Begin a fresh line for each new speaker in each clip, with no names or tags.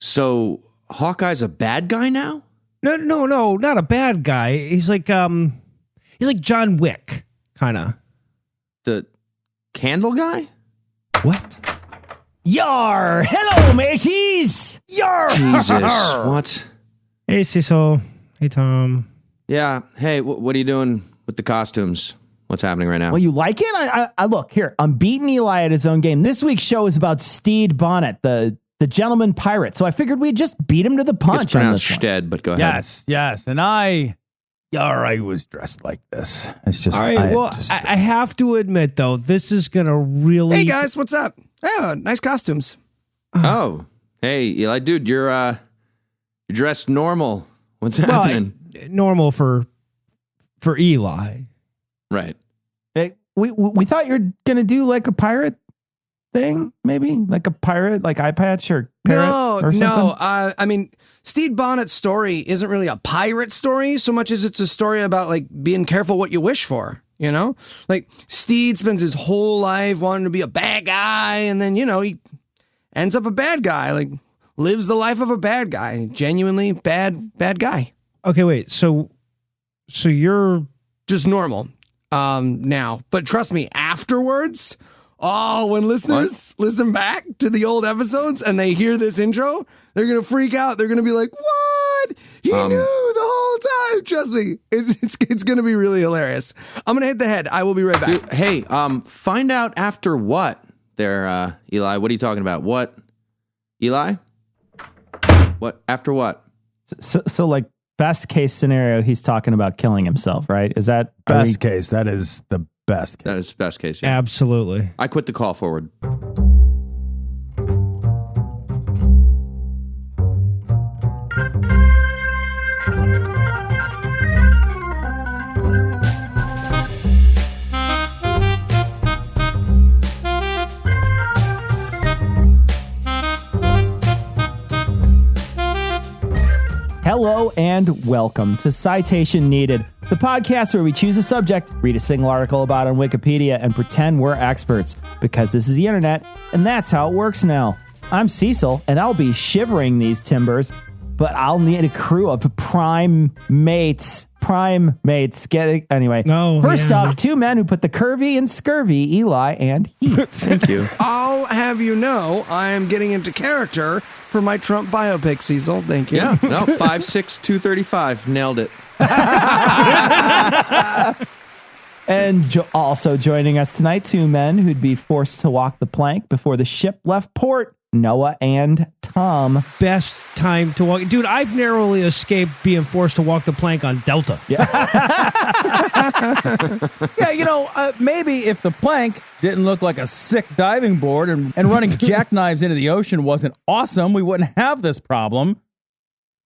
So Hawkeye's a bad guy now?
No, not a bad guy. He's like John Wick, kind of.
The candle guy?
What?
Yar! Hello, mateys! Yar!
Jesus, what?
Hey, Cecil. Hey, Tom.
Yeah, hey, what are you doing with the costumes? What's happening right now?
Well, you like it? I look, here, I'm beating Eli at his own game. This week's show is about Stede Bonnet, the gentleman pirate. So I figured we'd just beat him to the punch.
It's pronounced Stede, but go ahead.
Yes. And I was dressed like this. It's just...
All right, I have to admit, though, this is going to really...
Hey, guys, what's up? Oh, nice costumes.
Oh, hey, Eli, dude, you're dressed normal. What's happening?
Normal for Eli.
Right.
Hey, we thought you were going to do like a pirate thing, maybe? Like a pirate, like eye patch or parrot or something?
No. I mean, Stede Bonnet's story isn't really a pirate story so much as it's a story about like being careful what you wish for. You know, like Stede spends his whole life wanting to be a bad guy, and then, you know, he ends up a bad guy, like lives the life of a bad guy, genuinely bad guy.
Okay, wait. So you're
just normal now, but trust me, afterwards, when listeners listen back to the old episodes and they hear this intro, they're gonna freak out. They're gonna be like, "What? He knew the whole time." Trust me, it's gonna be really hilarious. I'm gonna hit the head. I will be right back.
Dude, hey, find out after what there, Eli. What are you talking about? What, Eli? What after what?
So like best case scenario, he's talking about killing himself, right? Is that
best case? That is the best case.
That is best case. Yeah.
Absolutely.
I quit the call forward.
Hello and welcome to Citation Needed, the podcast where we choose a subject, read a single article about it on Wikipedia, and pretend we're experts, because this is the internet, and that's how it works now. I'm Cecil, and I'll be shivering these timbers, but I'll need a crew of prime mates. Get it? Anyway, first up, two men who put the curvy in scurvy, Eli and Heath.
Thank you.
I'll have you know, I am getting into character for my Trump biopic, Cecil. Thank you.
Yeah, no, 5'6", 235. Nailed it.
And also joining us tonight, two men who'd be forced to walk the plank before the ship left port, Noah and Tom.
Best time to walk. Dude, I've narrowly escaped being forced to walk the plank on Delta.
Yeah, maybe if the plank didn't look like a sick diving board and running jackknives into the ocean wasn't awesome, we wouldn't have this problem.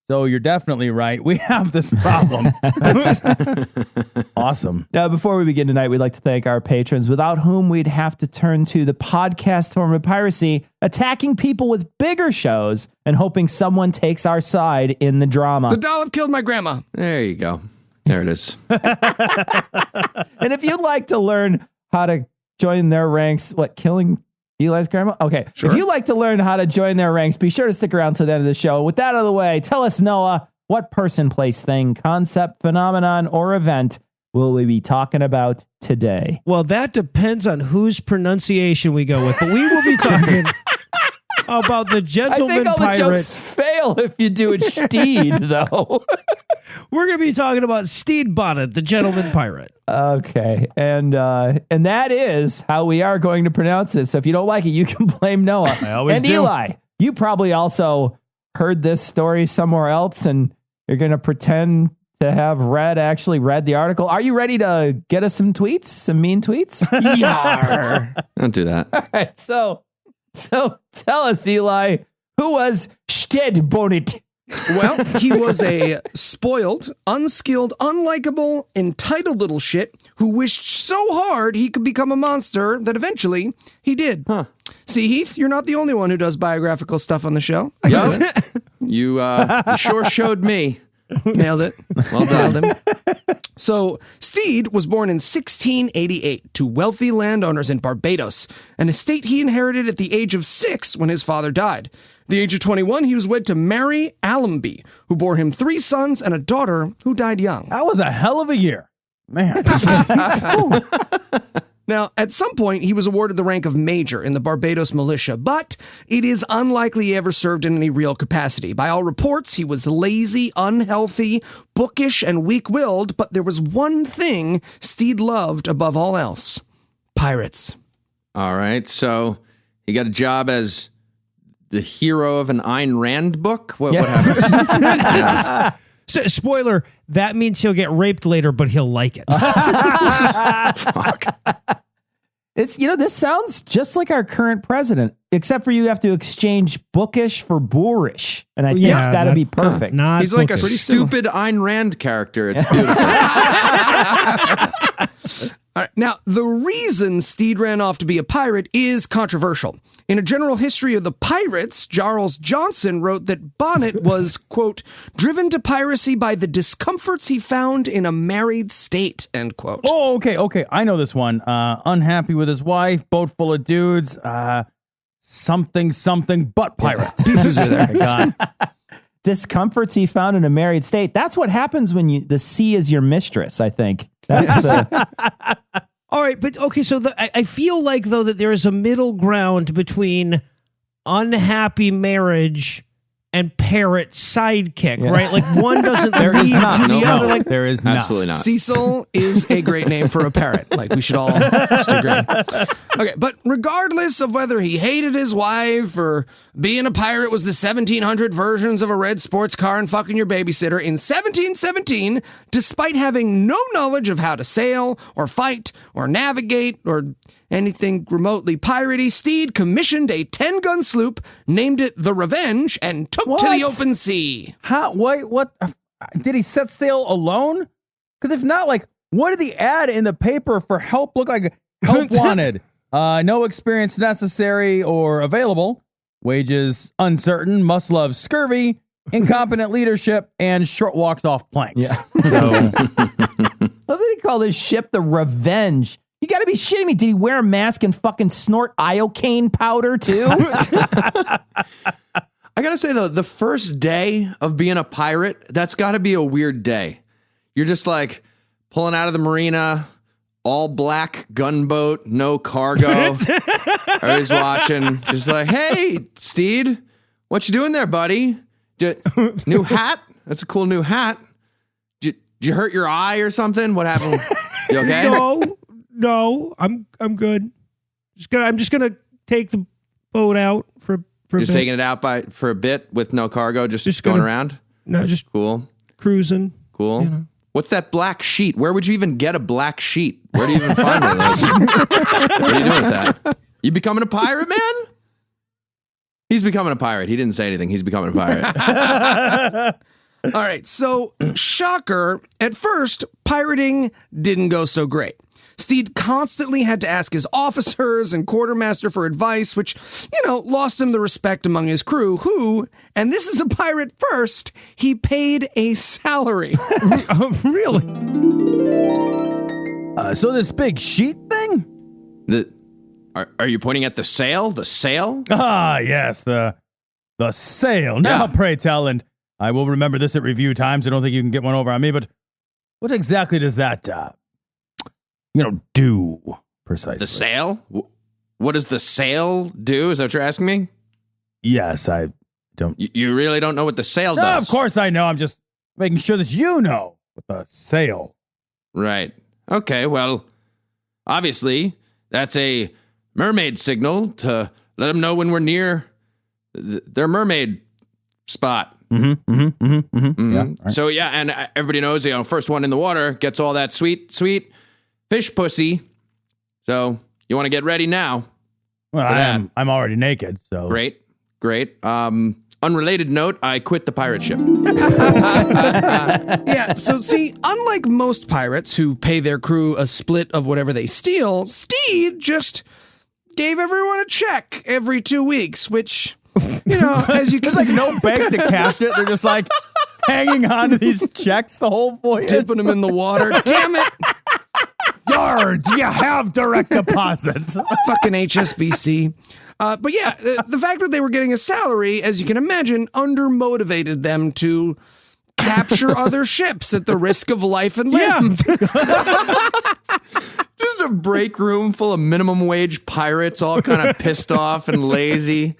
So you're definitely right. We have this problem. That's awesome.
Now, before we begin tonight, we'd like to thank our patrons, without whom we'd have to turn to the podcast form of piracy, attacking people with bigger shows and hoping someone takes our side in the drama.
The dollop killed my grandma.
There you go. There it is.
And if you'd like to learn how to join their ranks, killing Eli's grandma? Okay. Sure. If you'd like to learn how to join their ranks, be sure to stick around to the end of the show. With that out of the way, tell us, Noah, what person, place, thing, concept, phenomenon, or event will we be talking about today?
Well, that depends on whose pronunciation we go with, but we will be talking about the gentleman pirate.
I think all the jokes fail if you do it Stede, though.
We're going to be talking about Stede Bonnet, the gentleman pirate.
Okay, and that is how we are going to pronounce it. So if you don't like it, you can blame Noah.
I always do.
Eli, you probably also heard this story somewhere else, and you're going to pretend to have actually read the article. Are you ready to get us some tweets, some mean tweets?
Yar.
Don't do that.
All right, so tell us, Eli, who was Stede Bonnet?
Well, he was a spoiled, unskilled, unlikable, entitled little shit who wished so hard he could become a monster that eventually he did.
Huh.
See, Heath, you're not the only one who does biographical stuff on the show.
You sure showed me
Nailed it.
Well done.
Nailed him. So, Stede was born in 1688 to wealthy landowners in Barbados, an estate he inherited at the age of 6 when his father died. At the age of 21, he was wed to Mary Allambie, who bore him 3 sons and a daughter who died young.
That was a hell of a year. Man.
Now, at some point, he was awarded the rank of major in the Barbados militia, but it is unlikely he ever served in any real capacity. By all reports, he was lazy, unhealthy, bookish, and weak-willed, but there was one thing Stede loved above all else: pirates.
All right, so he got a job as the hero of an Ayn Rand book? What happened?
So, spoiler, that means he'll get raped later, but he'll like it.
It's, this sounds just like our current president, except for you have to exchange bookish for boorish. And I think that'd be perfect.
He's like
bookish.
a stupid Ayn Rand character. It's beautiful.
All right, now, the reason Stede ran off to be a pirate is controversial. In A General History of the Pirates, Charles Johnson wrote that Bonnet was, quote, driven to piracy by the discomforts he found in a married state, end quote.
Oh, okay. I know this one. Unhappy with his wife, boat full of dudes, something but pirates.
Pieces are there.
God.
Discomforts he found in a married state. That's what happens when the sea is your mistress, I think. That's the...
All right, but okay, so I feel like, though, that there is a middle ground between unhappy marriage and parrot sidekick, right? Like, one doesn't
There
lead
is not.
to the
No,
other. Like,
there is not.
Absolutely not.
Cecil is a great name for a parrot. Like, we should all just agree. Okay, but regardless of whether he hated his wife or being a pirate was the 1700 versions of a red sports car and fucking your babysitter, in 1717, despite having no knowledge of how to sail or fight or navigate or anything remotely piratey, Stede commissioned a 10-gun sloop, named it the Revenge, and took to the open sea.
How? What? Did he set sail alone? Because if not, like, what did the ad in the paper for help look like? Help wanted. No experience necessary or available. Wages uncertain. Must love scurvy. Incompetent leadership and short walks off planks.
Yeah.
So,
What did he call this ship? The Revenge. You got to be shitting me. Did he wear a mask and fucking snort iocane powder too?
I gotta say, though, the first day of being a pirate, that's gotta be a weird day. You're just like pulling out of the marina, all black gunboat, no cargo. Everybody's watching. Just like, hey, Stede, what you doing there, buddy? New hat? That's a cool new hat. Did you hurt your eye or something? What happened? You okay?
No, I'm good. I'm just gonna take the boat out for a
Just
bit.
taking it out for a bit with no cargo, just going
gonna-
around?
No, just
Cool.
cruising.
Cool.
You know.
What's that black sheet? Where would you even get a black sheet? Where do you even find one of those? What are you doing with that? You becoming a pirate, man? He's becoming a pirate. He didn't say anything. He's becoming a pirate.
All right, so shocker, at first, pirating didn't go so great. Stede constantly had to ask his officers and quartermaster for advice, which, lost him the respect among his crew, who, and this is a pirate first, he paid a salary.
Really?
so this big sheet thing?
Are you pointing at the sail? The sail?
Ah, yes, the sail. Now,
Yeah.
pray tell, and I will remember this at review times. I don't think you can get one over on me, but what exactly does that, do precisely?
The sail? What does the sail do? Is that what you're asking me?
Yes, I don't.
You really don't know what the sail
No,
does?
of course I know. I'm just making sure that you know what the sail.
Right. Okay, well, obviously, that's a mermaid signal to let them know when we're near their mermaid spot.
Yeah, all right.
So, yeah, and everybody knows, first one in the water gets all that sweet fish pussy. So, you want to get ready now.
Well,
for that.
I'm already naked, so
Great. Unrelated note, I quit the pirate ship.
Yeah, so see, unlike most pirates who pay their crew a split of whatever they steal, Stede just gave everyone a check every 2 weeks, which, as you can...
there's like no bank to cash it. They're just like, hanging on to these checks the whole voyage.
Dipping them in the water. Damn it.
Yard, you have direct deposits.
Fucking HSBC. But yeah, the fact that they were getting a salary, as you can imagine, undermotivated them to capture other ships at the risk of life and limb.
Just a break room full of minimum wage pirates, all kind of pissed off and lazy.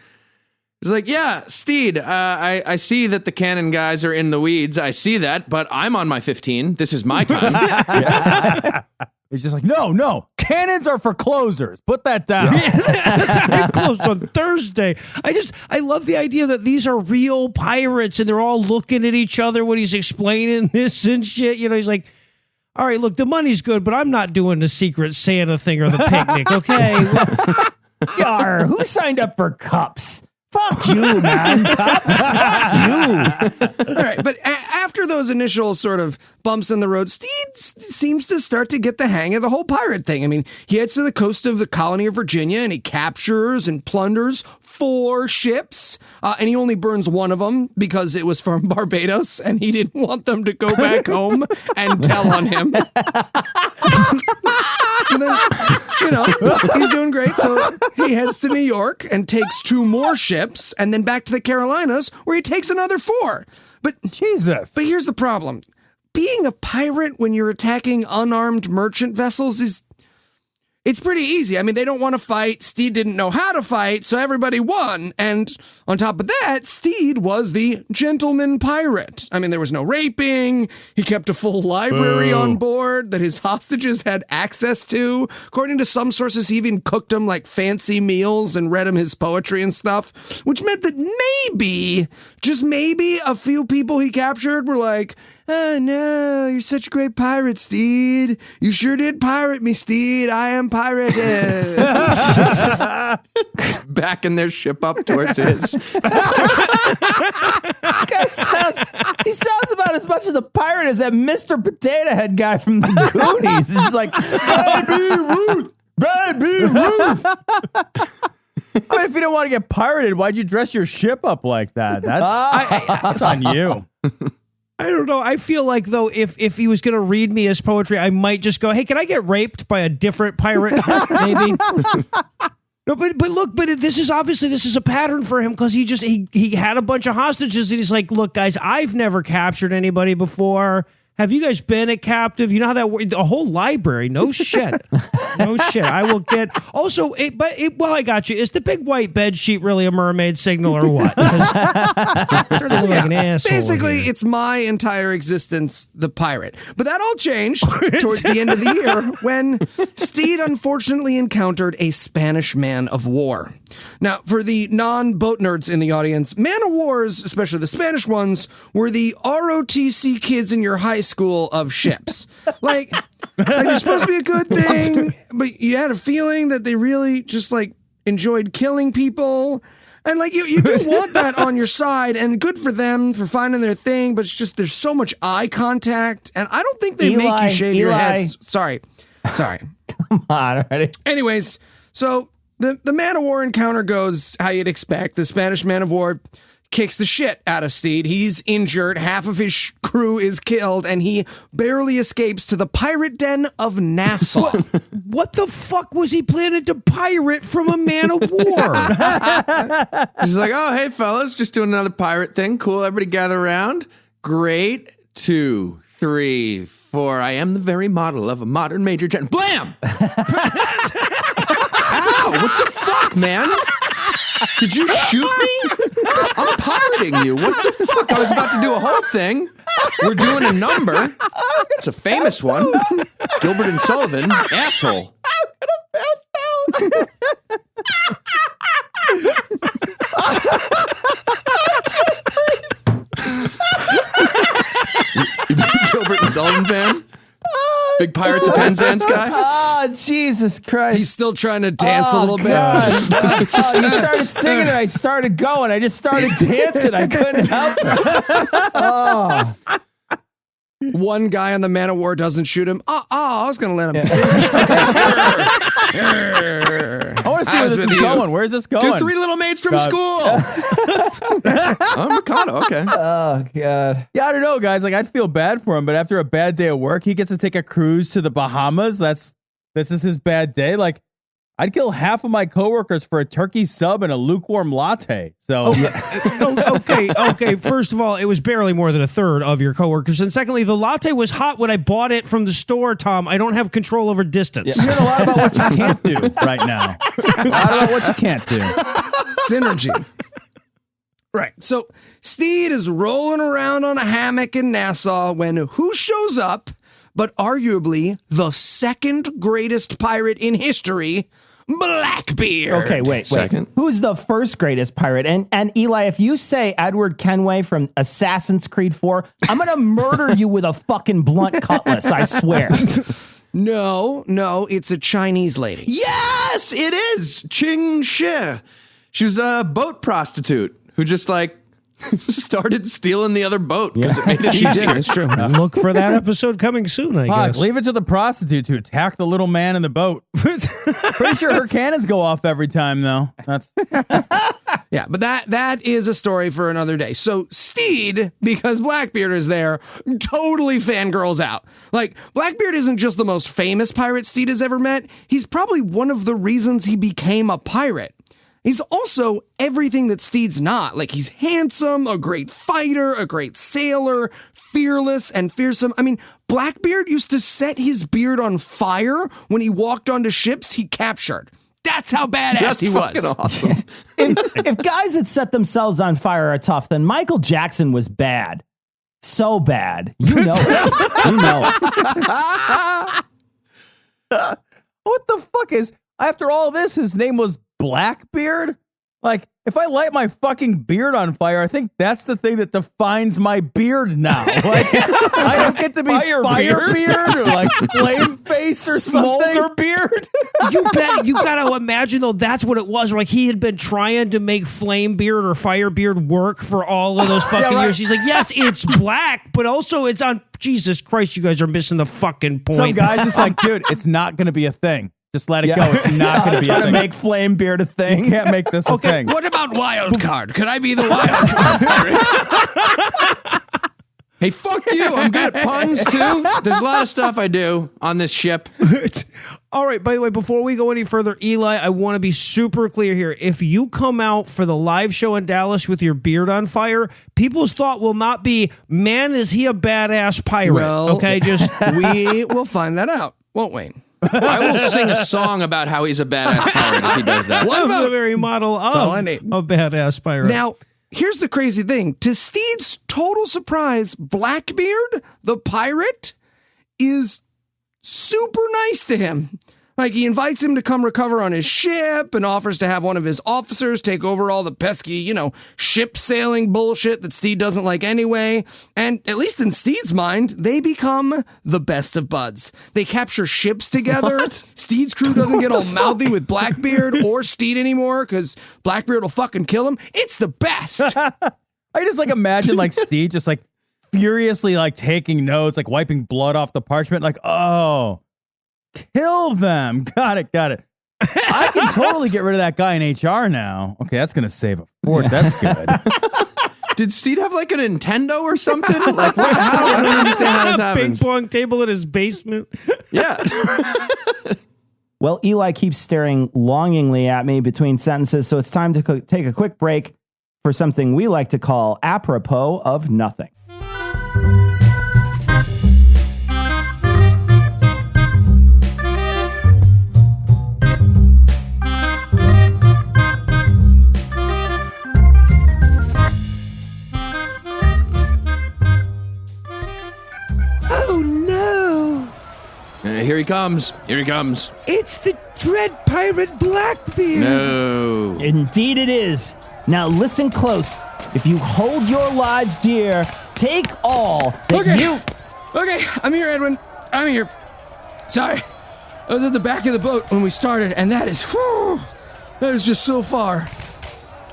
It's like, yeah, Stede, I see that the cannon guys are in the weeds. I see that, but I'm on my 15. This is my time.
It's just like, no, cannons are for closers. Put that down.
I closed on Thursday. I love the idea that these are real pirates and they're all looking at each other when he's explaining this and shit. You know, he's like, all right, look, the money's good, but I'm not doing the Secret Santa thing or the picnic, okay?
Yar, who signed up for cups? Fuck you, man. Cups. Fuck you.
All right, but after those initial sort of bumps in the road, Stede seems to start to get the hang of the whole pirate thing. I mean, he heads to the coast of the colony of Virginia and he captures and plunders 4 ships, and he only burns one of them because it was from Barbados and he didn't want them to go back home and tell on him. So then, you know, he's doing great. So he heads to New York and takes 2 more ships and then back to the Carolinas where he takes another 4. But
Jesus.
But here's the problem. Being a pirate when you're attacking unarmed merchant vessels it's pretty easy. I mean, they don't want to fight. Stede didn't know how to fight, so everybody won. And on top of that, Stede was the gentleman pirate. I mean, there was no raping. He kept a full library on board that his hostages had access to. According to some sources, he even cooked them like fancy meals and read him his poetry and stuff, which meant that maybe, just maybe, a few people he captured were like, oh no, you're such a great pirate, Stede. You sure did pirate me, Stede. I am pirated.
Backing their ship up towards his.
This guy sounds about as much as a pirate as that Mr. Potato Head guy from the Goonies. It's just like, Baby Ruth.
I mean, if you didn't want to get pirated, why'd you dress your ship up like that? That's on you.
I don't know. I feel like, though, if he was going to read me his poetry, I might just go, hey, can I get raped by a different pirate? Maybe. No, but look, this is a pattern for him because he had a bunch of hostages and he's like, look, guys, I've never captured anybody before. Have you guys been at captive? You know how that works? A whole library. No shit. No shit. I will get. Also, well, I got you. Is the big white bed sheet really a mermaid signal or what? Like an asshole.
Basically, it's my entire existence, the pirate. But that all changed towards the end of the year when Stede unfortunately encountered a Spanish man of war. Now, for the non-boat nerds in the audience, man of wars, especially the Spanish ones, were the ROTC kids in your high school of ships. Like they're supposed to be a good thing, but you had a feeling that they really just like enjoyed killing people. And like you do want that on your side, and good for them for finding their thing, but it's just there's so much eye contact, and I don't think they make you shave your heads. Sorry.
Come on, already.
Anyways, so the man of war encounter goes how you'd expect. The Spanish man of war kicks the shit out of Stede. He's injured. Half of his crew is killed, and he barely escapes to the pirate den of Nassau.
What the fuck was he planning to pirate from a man of war?
He's like, oh, hey, fellas, just doing another pirate thing. Cool. Everybody gather around. Great. 2, 3, 4. I am the very model of a modern major jet. Blam! Ow, what the fuck, man? Did you shoot me? I'm pirating you. What the fuck? I was about to do a whole thing. We're doing a number. It's a famous one. Gilbert and Sullivan, asshole. I'm gonna pass out. You big Gilbert and Sullivan fan? Big Pirates of Penzance guy?
Oh, Jesus Christ.
He's still trying to dance a little bit.
You started singing and I started going. I just started dancing. I couldn't help it.
One guy on the man of war doesn't shoot him. I was going to let him finish.
I want to see where this is going. Where's this going?
To Three Little Maids from School. Oh, Mikado. Okay.
Oh, God.
Yeah, I don't know, guys. Like, I'd feel bad for him, but after a bad day of work, he gets to take a cruise to the Bahamas. This is his bad day. Like, I'd kill half of my coworkers for a turkey sub and a lukewarm latte. So,
Okay. First of all, it was barely more than a third of your coworkers, and secondly, the latte was hot when I bought it from the store. Tom, I don't have control over distance.
you're hearing a lot about what you can't do right now. A lot about what you can't do.
Synergy. Right. So Stede is rolling around on a hammock in Nassau when who shows up but arguably the second greatest pirate in history, Blackbeard.
Okay, wait.
Second.
Who's the first greatest pirate? And Eli, if you say Edward Kenway from Assassin's Creed 4, I'm going to murder you with a fucking blunt cutlass, I swear.
No, it's a Chinese lady.
Yes, it is. Ching Shi. She was a boat prostitute who just started stealing the other boat because it made it
She
easier.
did. It's true.
Look for that episode coming soon, I
Fuck,
guess.
leave it to the prostitute to attack the little man in the boat. Pretty sure her cannons go off every time, though. That's
Yeah, but that is a story for another day. So Stede, because Blackbeard is there, totally fangirls out. Like, Blackbeard isn't just the most famous pirate Stede has ever met. He's probably one of the reasons he became a pirate. He's also everything that Stede's not. Like, he's handsome, a great fighter, a great sailor, fearless and fearsome. I mean, Blackbeard used to set his beard on fire when he walked onto ships he captured. That's how badass
That's
he was.
fucking awesome.
If guys that set themselves on fire are tough, then Michael Jackson was bad. So bad. You know it. You know it.
what the fuck is, after all this, his name was Blackbeard? Like, if I light my fucking beard on fire, I think that's the thing that defines my beard now. Like, I don't get to be Firebeard or like Flame Face or something.
Smolder beard. You gotta imagine though that's what it was. Like he had been trying to make Flame Beard or Fire Beard work for all of those fucking years. He's like, yes, it's black, but also it's on. Jesus Christ, you guys are missing the fucking point.
Some guy's just like, dude, it's not going to be a thing. Just let it go. It's not going to be a
Trying
thing.
to make Flame Beard a thing.
You can't make this a thing.
What about wild card? Could I be the wild card?
Hey, fuck you. I'm good at puns, too. There's a lot of stuff I do on this ship.
All right, by the way, before we go any further, Eli, I want to be super clear here. If you come out for the live show in Dallas with your beard on fire, people's thought will not be, man, is he a badass pirate?
Well,
okay, just
we will find that out, won't we?
I will sing a song about how he's a badass pirate if he does that.
What
the
about
very model of
all I need.
a badass pirate.
Now, here's the crazy thing. To Stede's total surprise, Blackbeard, the pirate, is super nice to him. Like, he invites him to come recover on his ship and offers to have one of his officers take over all the pesky, ship sailing bullshit that Stede doesn't like anyway. And at least in Stede's mind, they become the best of buds. They capture ships together.
What?
Stede's crew doesn't get all mouthy with Blackbeard or Stede anymore because Blackbeard will fucking kill him. It's the best.
I just imagine Steve just furiously taking notes, wiping blood off the parchment. Oh, kill them. Got it. I can totally get rid of that guy in HR now. Okay, that's going to save a force. That's good.
Did Stede have a Nintendo or something? How? I don't understand how this
Ping
happens.
pong table in his basement.
Yeah.
Well, Eli keeps staring longingly at me between sentences, so it's time to take a quick break for something we like to call apropos of nothing.
Here he comes.
It's the dread pirate Blackbeard.
No.
Indeed it is. Now listen close. If you hold your lives dear, take all that you...
Okay, I'm here, Edwin. I'm here. Sorry. I was at the back of the boat when we started, and that is just so far.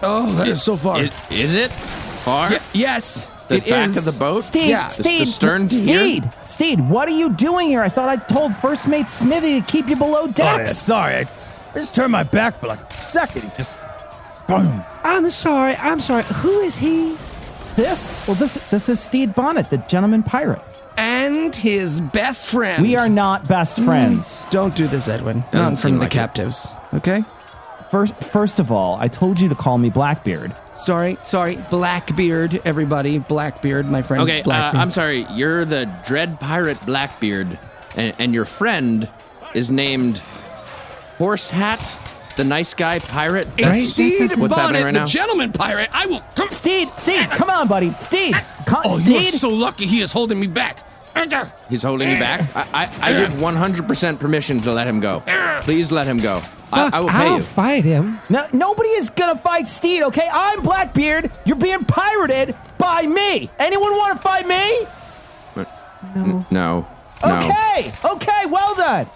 Oh, that is so far.
Is it far?
Yes.
The
It
back
is.
of the boat?
Stede,
Yeah.
Stede,
The stern steer?
Stede, what are you doing here? I thought I told First Mate Smithy to keep you below
Oh, yeah,
decks.
sorry. I just turned my back for like a second. He just, boom.
I'm sorry. Who is he?
This is Stede Bonnet, the gentleman pirate.
And his best friend.
We are not best friends.
Don't do this, Edwin. Not in
Doesn't
front
seem
of the
like it.
captives. Okay?
First of all, I told you to call me Blackbeard.
Sorry. Blackbeard, everybody. Blackbeard, my friend.
Okay,
Blackbeard.
I'm sorry. You're the dread pirate Blackbeard, and your friend is named Horse Hat, the nice guy pirate.
It's Stede
What's happening
Bonnet,
right
the
now?
gentleman pirate. I will come.
Stede, come on, buddy. Stede,
Oh, you are
Stede.
so lucky he is holding me back.
He's holding you back. I give 100% permission to let him go. Please let him go. I will pay
I'll
you.
fight him.
No, nobody is gonna fight Stede, okay? I'm Blackbeard. You're being pirated by me. Anyone want to fight me?
No.
Okay, well done.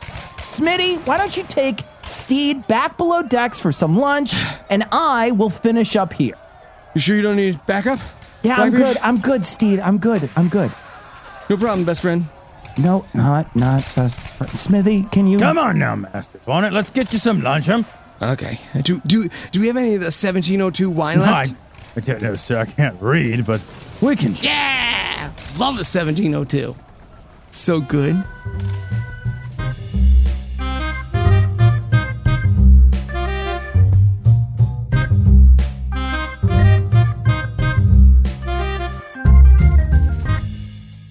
Smitty, why don't you take Stede back below decks for some lunch, and I will finish up here.
You sure you don't need backup?
Yeah,
Blackbeard?
I'm good, Stede. I'm good.
No problem, best friend.
No, not best friend. Smithy, can you?
Come on now, Master Bonnet. Let's get you some lunch, huh?
Okay. Do we have any of the 1702 wine left?
I don't know, sir. I can't read, but we can.
Yeah! Love the 1702. So good.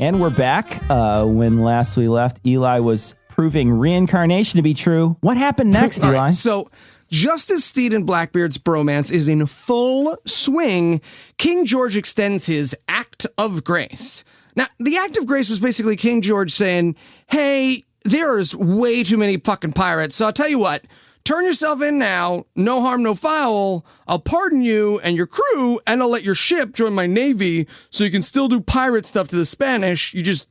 And we're back. When last we left, Eli was proving reincarnation to be true. What happened next,
All
Eli?
right, so, just as Stede and Blackbeard's bromance is in full swing, King George extends his Act of Grace. Now, the Act of Grace was basically King George saying, hey, there's way too many fucking pirates, so I'll tell you what, turn yourself in now, no harm, no foul, I'll pardon you and your crew, and I'll let your ship join my navy so you can still do pirate stuff to the Spanish, you just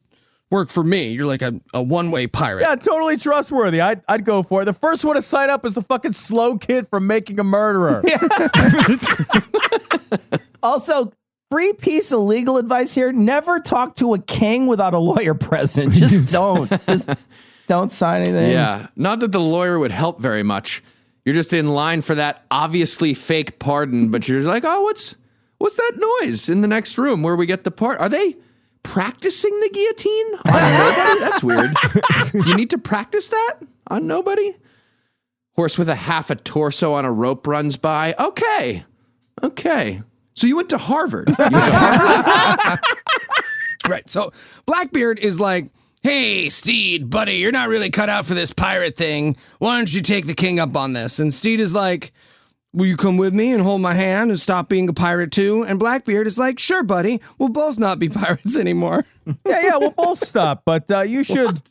work for me. You're like a one-way pirate.
Yeah, totally trustworthy. I'd go for it. The first one to sign up is the fucking slow kid from Making a Murderer.
Also, free piece of legal advice here. Never talk to a king without a lawyer present. Just don't. Just don't sign anything.
Yeah. Not that the lawyer would help very much. You're just in line for that obviously fake pardon, but you're just like, oh, what's that noise in the next room where we get the part? Are they practicing the guillotine on nobody? That's weird. Do you need to practice that on nobody? Horse with a half a torso on a rope runs by. Okay. So you went to Harvard.
Right. So Blackbeard is like, hey, Stede, buddy, you're not really cut out for this pirate thing. Why don't you take the king up on this? And Stede is like, will you come with me and hold my hand and stop being a pirate too? And Blackbeard is like, sure, buddy. We'll both not be pirates anymore.
Yeah, we'll both stop, but you should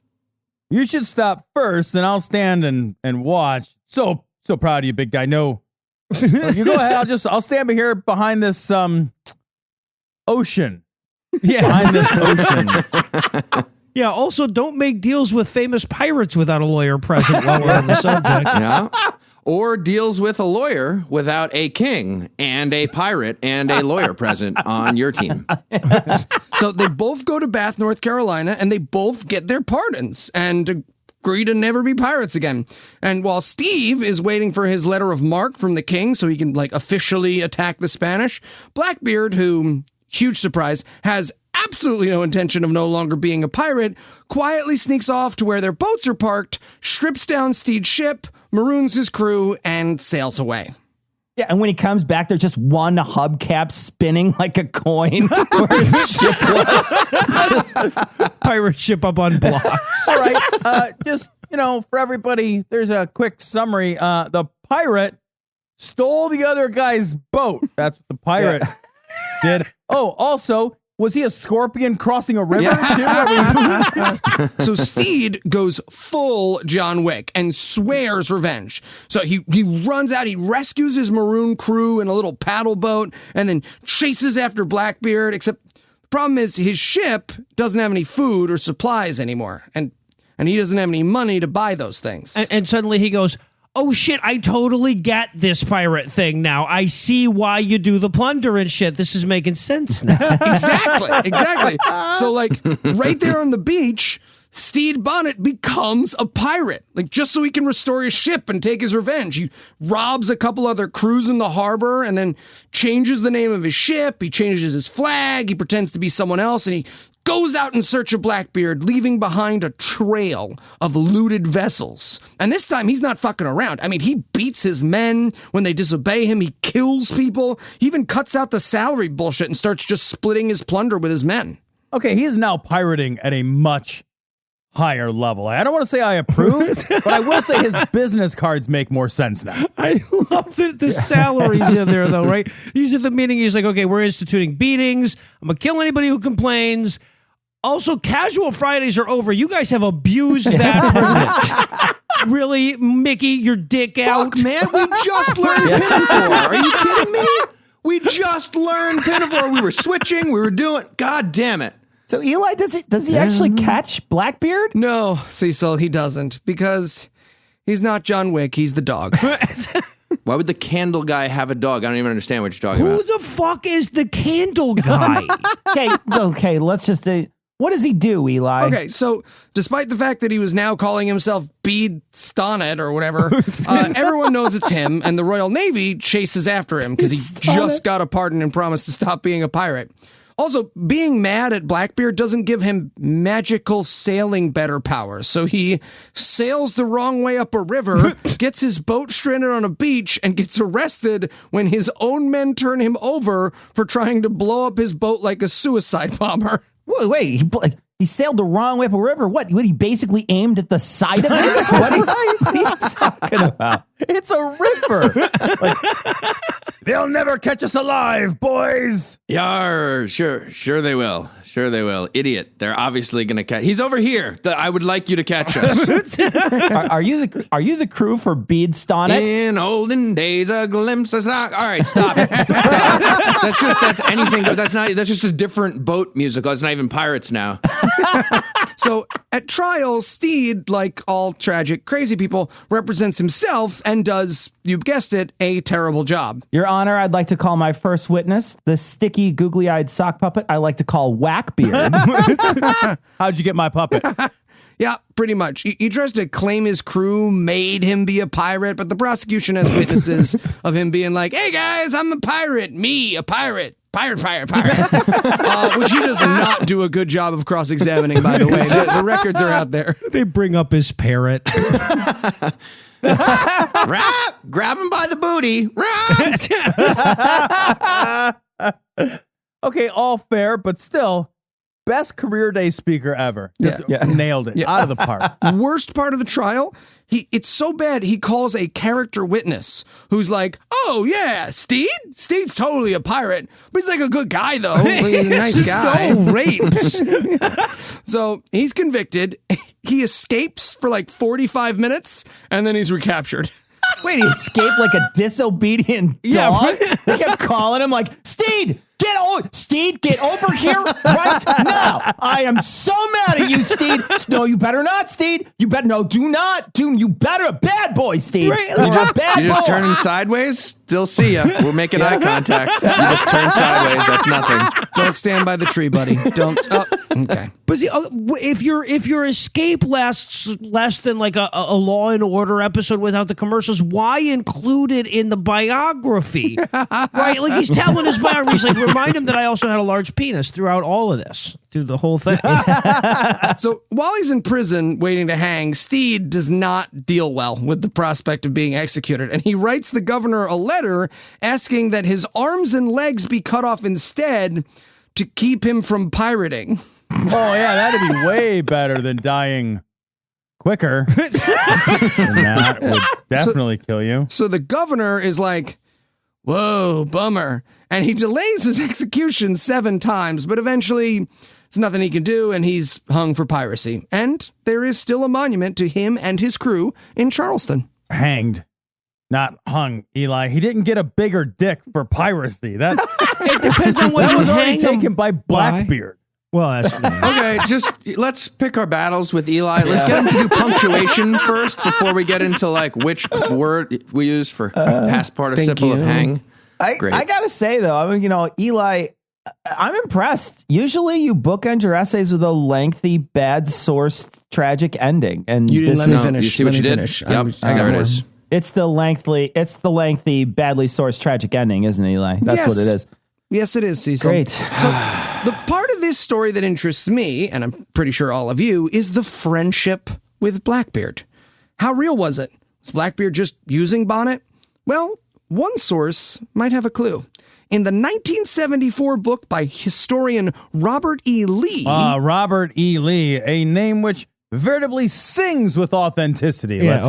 stop first, and I'll stand and watch. So proud of you, big guy. No, you go ahead. I'll stand here behind this ocean.
Yeah.
Behind this ocean.
Yeah, also don't make deals with famous pirates without a lawyer present while we're on the subject.
Yeah. Or deals with a lawyer without a king and a pirate and a lawyer present on your team.
So they both go to Bath, North Carolina, and they both get their pardons and agree to never be pirates again. And while Steve is waiting for his letter of marque from the king so he can officially attack the Spanish, Blackbeard, who, huge surprise, has absolutely no intention of no longer being a pirate, quietly sneaks off to where their boats are parked, strips down Stede's ship, maroons his crew, and sails away.
Yeah, and when he comes back, there's just one hubcap spinning like a coin where his ship was.
Pirate ship up on blocks.
All right, just for everybody, there's a quick summary. The pirate stole the other guy's boat. That's what the pirate did. Oh, also, was he a scorpion crossing a river too?
So Stede goes full John Wick and swears revenge. So he runs out, he rescues his maroon crew in a little paddle boat and then chases after Blackbeard, except the problem is his ship doesn't have any food or supplies anymore. And he doesn't have any money to buy those things.
And suddenly he goes, oh shit, I totally get this pirate thing now. I see why you do the plunder and shit. This is making sense now.
Exactly. So, like, right there on the beach, Stede Bonnet becomes a pirate, like, just so he can restore his ship and take his revenge. He robs a couple other crews in the harbor and then changes the name of his ship. He changes his flag. He pretends to be someone else, and he goes out in search of Blackbeard, leaving behind a trail of looted vessels. And this time, he's not fucking around. I mean, he beats his men when they disobey him. He kills people. He even cuts out the salary bullshit and starts just splitting his plunder with his men.
Okay, he is now pirating at a much higher level. I don't want to say I approve, but I will say his business cards make more sense now.
I love that the salaries in there, though, right? He's at the meeting. He's like, okay, we're instituting beatings. I'm going to kill anybody who complains. Also, casual Fridays are over. You guys have abused that privilege. Really, Mickey, your dick out?
Fuck, man, we just learned Pinafore. Are you kidding me? We just learned Pinafore. We were switching. We were doing... God damn it.
So Eli, does he actually catch Blackbeard?
No, Cecil, he doesn't, because he's not John Wick. He's the dog.
Why would the candle guy have a dog? I don't even understand what you're talking
Who
about.
the fuck is the candle guy?
Okay, let's just say, what does he do, Eli?
Okay, so despite the fact that he was now calling himself Stede Bonnet or whatever, everyone knows it's him, and the Royal Navy chases after him because he just got a pardon and promised to stop being a pirate. Also, being mad at Blackbeard doesn't give him magical sailing better powers, so he sails the wrong way up a river, gets his boat stranded on a beach, and gets arrested when his own men turn him over for trying to blow up his boat like a suicide bomber.
Wait, he sailed the wrong way up a river. What he basically aimed at the side of it? What are you talking about?
It's a river. They'll never catch us alive, boys.
Yar, sure they will. Sure they will. Idiot. They're obviously going to catch. He's over here. I would like you to catch us.
Are you the crew for Stede Bonnet?
In olden days, a glimpse of stock. All right, stop it. Stop. That's anything. That's just a different boat musical. It's not even pirates now.
So at trial, Stede, like all tragic, crazy people, represents himself and does, you guessed it, a terrible job.
Your Honor, I'd like to call my first witness, the sticky, googly-eyed sock puppet I like to call Whackbeard.
How'd you get my puppet?
Yeah, pretty much. He tries to claim his crew made him be a pirate, but the prosecution has witnesses of him being like, hey guys, I'm a pirate. Me, a pirate. Pirate. Which he does not do a good job of cross-examining, by the way. The records are out there.
They bring up his parrot.
Rap! Grab him by the booty. Rap!
Okay, all fair, but still, best career day speaker ever. Just nailed it. Out of the park.
Worst part of the trial, it's so bad he calls a character witness who's like, oh yeah, Stede's totally a pirate, but he's like a good guy though. He's a nice guy.
No rapes.
So he's convicted. He escapes for like 45 minutes and then he's recaptured.
Wait, he escaped like a disobedient dog? They kept calling him like, Stede, get over here right now. I am so mad at you, Stede. No, you better not, Stede. You better, no, do not. You better, bad boy, Stede.
Right.
You're a bad
You just
boy.
turning sideways? Still see ya. We're making eye contact. You just turn sideways. That's nothing.
Don't stand by the tree, buddy. Don't. Oh, okay.
But see, if your escape lasts less than like a Law and Order episode without the commercials, why include it in the biography? Right? Like he's telling his biography. He's like, remind him that I also had a large penis throughout all of this, through the whole thing.
So while he's in prison waiting to hang, Stede does not deal well with the prospect of being executed, and he writes the governor a letter asking that his arms and legs be cut off instead to keep him from pirating.
Oh, yeah, that'd be way better than dying quicker. And that would definitely kill you.
So the governor is like, whoa, bummer. And he delays his execution 7 times, but eventually there's nothing he can do, and he's hung for piracy. And there is still a monument to him and his crew in Charleston.
Hanged, not hung, Eli. He didn't get a bigger dick for piracy. That
It depends on what
that
you
was already
hang him
taken by Blackbeard.
Well, that's
Okay, just let's pick our battles with Eli. Let's get him to do punctuation first before we get into like which word we use for past participle of hang. Great.
I gotta say though, I mean, Eli, I'm impressed. Usually you bookend your essays with a lengthy, bad sourced, tragic ending. And
You didn't
this
let me
is,
finish.
You see what
Let
you
me
did?
finish.
Yep,
I got
there it
more.
is.
it's the lengthy, badly sourced, tragic ending, isn't it, Eli? That's
Yes.
what it is.
Yes, it is, Cecil.
Great.
So the part of this story that interests me, and I'm pretty sure all of you, is the friendship with Blackbeard. How real was it? Was Blackbeard just using Bonnet? Well, one source might have a clue. In the 1974 book by historian Robert E. Lee,
Robert E. Lee, a name which veritably sings with authenticity.
Yeah.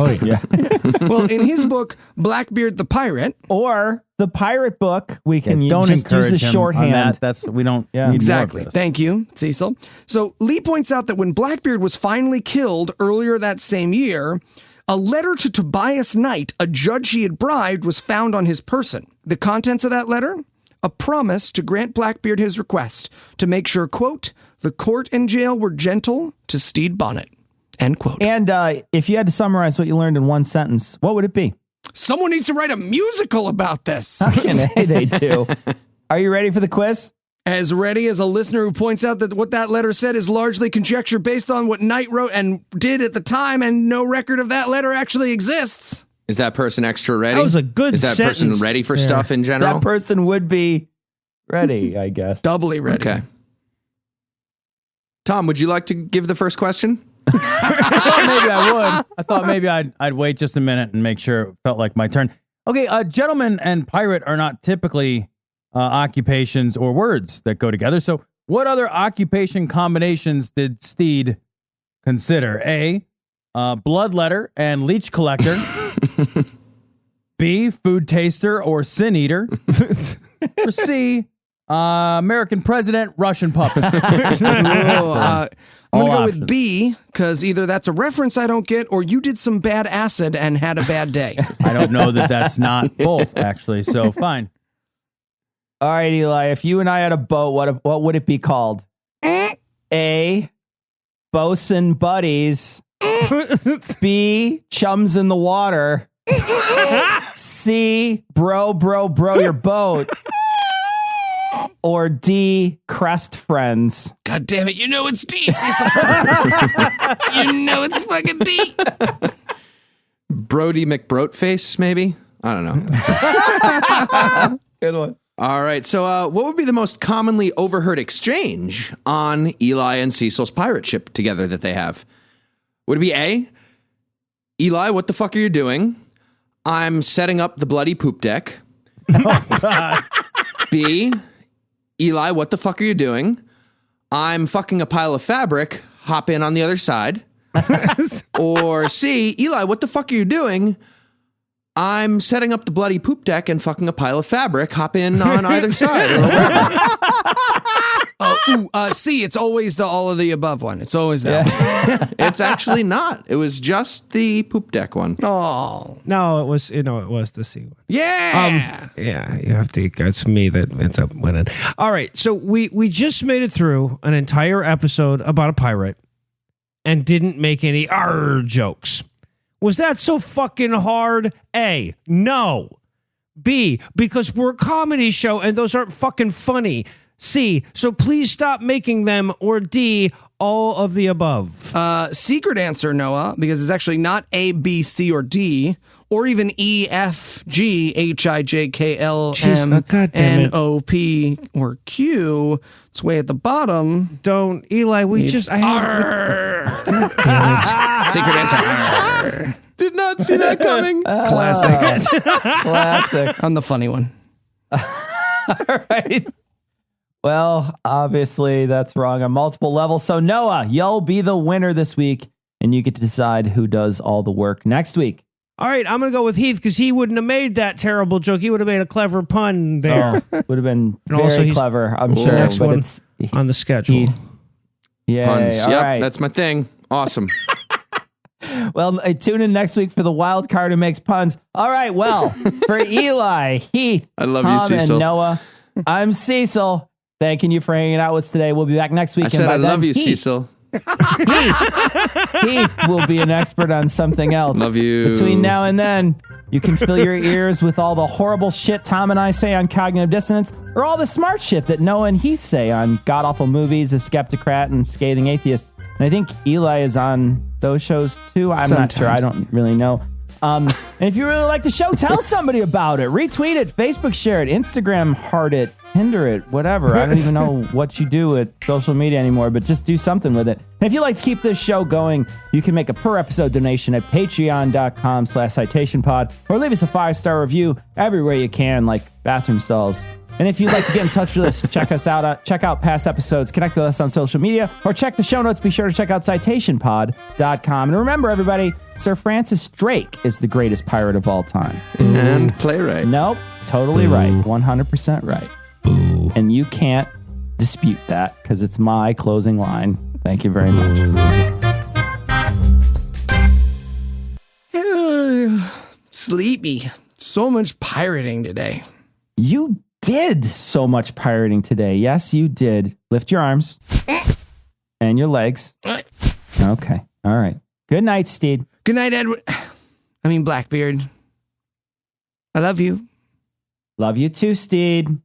well, in his book, Blackbeard the Pirate,
Or the pirate book, we can
Don't
just
encourage
use the
him on
shorthand.
that. That's we don't need more of
exactly.
this.
Thank you, Cecil. So Lee points out that when Blackbeard was finally killed earlier that same year, a letter to Tobias Knight, a judge he had bribed, was found on his person. The contents of that letter? A promise to grant Blackbeard his request to make sure, quote, the court and jail were gentle to Stede Bonnet, end quote.
And if you had to summarize what you learned in one sentence, what would it be?
Someone needs to write a musical about this.
Hey, they do. Are you ready for the quiz?
As ready as a listener who points out that what that letter said is largely conjecture based on what Knight wrote and did at the time, and no record of that letter actually exists.
Is that person extra ready?
That was a good
Is that person
sentence
ready for
there.
stuff in general?
That person would be ready, I guess.
Doubly ready.
Okay. Tom, would you like to give the first question?
I thought maybe I would. I thought maybe I'd wait just a minute and make sure it felt like my turn. Okay, gentleman and pirate are not typically occupations or words that go together. So what other occupation combinations did Stede consider? A, bloodletter and leech collector. B, food taster or sin eater. Or C, American president, Russian puppet.
I'm going to go
options.
with B, because either that's a reference I don't get, or you did some bad acid and had a bad day.
I don't know that that's not both, actually. So fine.
All right, Eli, if you and I had a boat, what would it be called? A, bosun buddies. B, chums in the water. C, bro your boat. Or D, crest friends.
God damn it, you know it's D, Cecil. You know it's fucking D.
Brody McBroatface, maybe? I don't know.
Good one.
All right. So what would be the most commonly overheard exchange on Eli and Cecil's pirate ship together that they have? Would it be A, Eli, what the fuck are you doing? I'm setting up the bloody poop deck. B, Eli, what the fuck are you doing? I'm fucking a pile of fabric. Hop in on the other side. Or C, Eli, what the fuck are you doing? I'm setting up the bloody poop deck and fucking a pile of fabric. Hop in on either side. Or whatever.
C, it's always the all of the above one. It's always that one.
It's actually not. It was just the poop deck one.
Oh,
No, it was the C one.
yeah.
Yeah, you have to. It's me that ends up winning. All right, so we just made it through an entire episode about a pirate and didn't make any arr jokes. Was that so fucking hard? A, no. B, because we're a comedy show and those aren't fucking funny. C, so please stop making them. Or D, all of the above.
Secret answer, Noah, because it's actually not A, B, C, or D, or even E, F, G, H, I, J, K, L, M,
God damn it.
N, O, P, or Q. It's way at the bottom.
Don't, Eli,
Secret answer.
Did not see that coming.
Classic.
Classic.
I'm the funny one.
All right. Well, obviously that's wrong on multiple levels. So Noah, you'll be the winner this week, and you get to decide who does all the work next week.
All right, I'm going to go with Heath because he wouldn't have made that terrible joke. He would have made a clever pun there
Would have been
And also
very
he's
clever, I'm
the
sure.
next
But
one
it's
on the schedule.
Heath. Yay,
Puns.
all
Yep,
right.
that's my thing. Awesome.
Well, tune in next week for the wild card who makes puns. All right, well, for Eli, Heath,
I love you,
Tom,
Cecil.
and Noah, I'm Cecil. thanking you for hanging out with us today. We'll be back next week.
I said
by
I
then,
love you,
Heath
Cecil.
Heath will be an expert on something else.
Love you.
Between now and then, you can fill your ears with all the horrible shit Tom and I say on Cognitive Dissonance, or all the smart shit that Noah and Heath say on God Awful Movies, The Skeptocrat, and Scathing Atheist. And I think Eli is on those shows too. I'm not sure. I don't really know. And if you really like the show, tell somebody about it. Retweet it, Facebook share it, Instagram heart it, Tinder it, whatever. I don't even know what you do with social media anymore, but just do something with it. And if you'd like to keep this show going, you can make a per episode donation at patreon.com/citationpod, or leave us a 5-star review everywhere you can, like bathroom stalls. And if you'd like to get in touch with us, check us out, check out past episodes, connect with us on social media, or check the show notes. Be sure to check out citationpod.com. And remember, everybody, Sir Francis Drake is the greatest pirate of all time.
And playwright.
Nope, totally right. 100% right. And you can't dispute that because it's my closing line. Thank you very much.
Sleepy. So much pirating today.
You did so much pirating today. Yes, you did. Lift your arms and your legs. Okay. All right. Good night, Stede.
Good night, Edward. Blackbeard. I love you.
Love you too, Stede.